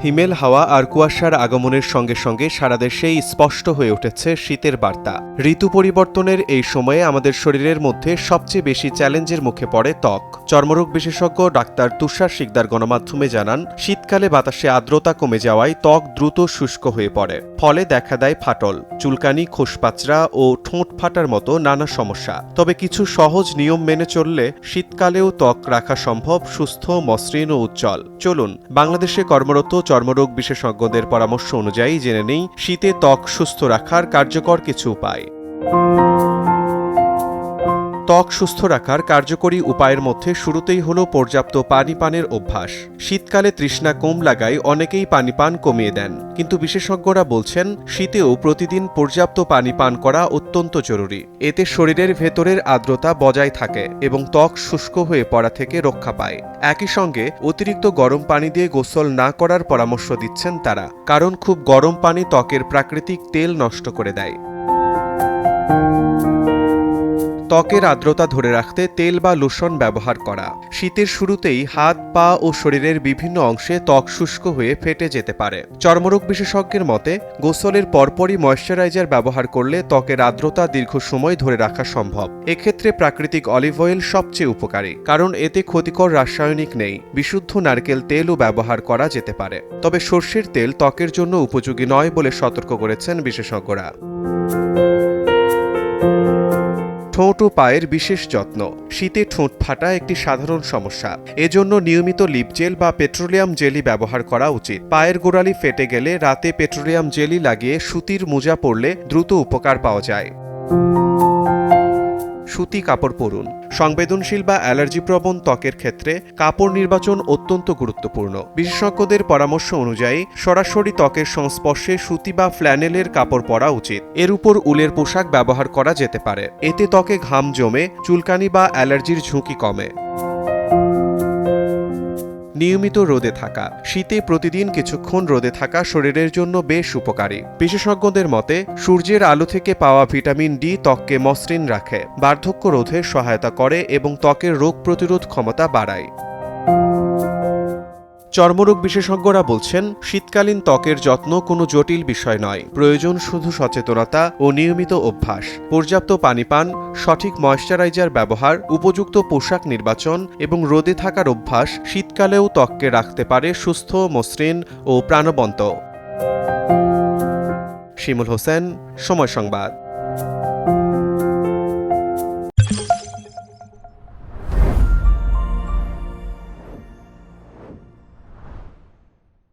হিমেল হাওয়া আর কুয়াশার আগমনের সঙ্গে সঙ্গে সারা দেশেই স্পষ্ট হয়ে উঠেছে শীতের বার্তা। ঋতু পরিবর্তনের এই সময়ে আমাদের শরীরের মধ্যে সবচেয়ে বেশি চ্যালেঞ্জের মুখে পড়ে ত্বক। চর্মরোগ বিশেষজ্ঞ ডাক্তার তুষার শিকদার গণমাধ্যমে জানান, শীতকালে বাতাসে আর্দ্রতা কমে যাওয়ায় ত্বক দ্রুত শুষ্ক হয়ে পড়ে। ফলে দেখা দেয় ফাটল, চুলকানি, খোসপাচড়া ও ঠোঁট ফাটার মতো নানা সমস্যা। তবে কিছু সহজ নিয়ম মেনে চললে শীতকালেও ত্বক রাখা সম্ভব সুস্থ, মসৃণ ও উজ্জ্বল। চলুন বাংলাদেশে কর্মরত চর্মরোগ বিশেষজ্ঞদের পরামর্শ অনুযায়ী জেনে নেই শীতে ত্বক সুস্থ রাখার কার্যকর কিছু উপায়। ত্বক সুস্থ রাখার কার্যকরী উপায়ের মধ্যে শুরুতেই হল পর্যাপ্ত পানি পানের অভ্যাস। শীতকালে তৃষ্ণা কম লাগায় অনেকেই পানি পান কমিয়ে দেন, কিন্তু বিশেষজ্ঞরা বলছেন শীতেও প্রতিদিন পর্যাপ্ত পানি পান করা অত্যন্ত জরুরি। এতে শরীরের ভেতরের আর্দ্রতা বজায় থাকে এবং ত্বক শুষ্ক হয়ে পড়া থেকে রক্ষা পায়। একই সঙ্গে অতিরিক্ত গরম পানি দিয়ে গোসল না করার পরামর্শ দিচ্ছেন তারা, কারণ খুব গরম পানি ত্বকের প্রাকৃতিক তেল নষ্ট করে দেয়। ত্বকের আর্দ্রতা ধরে রাখতে তেল বা লোশন ব্যবহার করা। শীতের শুরুতেই হাত, পা ও শরীরের বিভিন্ন অংশে ত্বক শুষ্ক হয়ে ফেটে যেতে পারে। চর্মরোগ বিশেষজ্ঞের মতে গোসলের পরপরই ময়েশ্চারাইজার ব্যবহার করলে ত্বকের আর্দ্রতা দীর্ঘ সময় ধরে রাখা সম্ভব। এক্ষেত্রে প্রাকৃতিক অলিভ অয়েল সবচেয়ে উপকারী, কারণ এতে ক্ষতিকর রাসায়নিক নেই। বিশুদ্ধ নারকেল তেলও ব্যবহার করা যেতে পারে, তবে সর্ষের তেল ত্বকের জন্য উপযোগী নয় বলে সতর্ক করেছেন বিশেষজ্ঞরা। ঠোঁট ও পায়ের বিশেষ যত্ন। শীতে ঠোঁট ফাটা একটি সাধারণ সমস্যা। এজন্য নিয়মিত লিপ জেল বা পেট্রোলিয়াম জেলি ব্যবহার করা উচিত। পায়ের গোড়ালি ফেটে গেলে রাতে পেট্রোলিয়াম জেলি লাগিয়ে সুতির মোজা পরলে দ্রুত উপকার পাওয়া যায়। সুতি কাপড় পরুন। সংবেদনশীল বা অ্যালার্জিপ্রবণ ত্বকের ক্ষেত্রে কাপড় নির্বাচন অত্যন্ত গুরুত্বপূর্ণ। বিশেষজ্ঞদের পরামর্শ অনুযায়ী সরাসরি ত্বকের সংস্পর্শে সুতি বা ফ্ল্যানেলের কাপড় পরা উচিত। এর উপর উলের পোশাক ব্যবহার করা যেতে পারে। এতে ত্বকে ঘাম জমে চুলকানি বা অ্যালার্জির ঝুঁকি কমে। নিয়মিত রোদে থাকা। শীতে প্রতিদিন কিছুক্ষণ রোদে থাকা শরীরের জন্য বেশ উপকারী। বিশেষজ্ঞদের মতে সূর্যের আলো থেকে পাওয়া ভিটামিন ডি ত্বককে মসৃণ রাখে, বার্ধক্য রোধে সহায়তা করে এবং ত্বকের রোগ প্রতিরোধ ক্ষমতা বাড়ায়। চর্মরোগ বিশেষজ্ঞরা বলছেন, শীতকালীন ত্বকের যত্ন কোনো জটিল বিষয় নয়। প্রয়োজন শুধু সচেতনতা ও নিয়মিত অভ্যাস। পর্যাপ্ত পানি পান, সঠিক ময়েশ্চারাইজার ব্যবহার, উপযুক্ত পোশাক নির্বাচন এবং রোদে থাকার অভ্যাস শীতকালেও ত্বককে রাখতে পারে সুস্থ, মসৃণ ও প্রাণবন্ত। শিমুল হোসেন, সময় সংবাদ।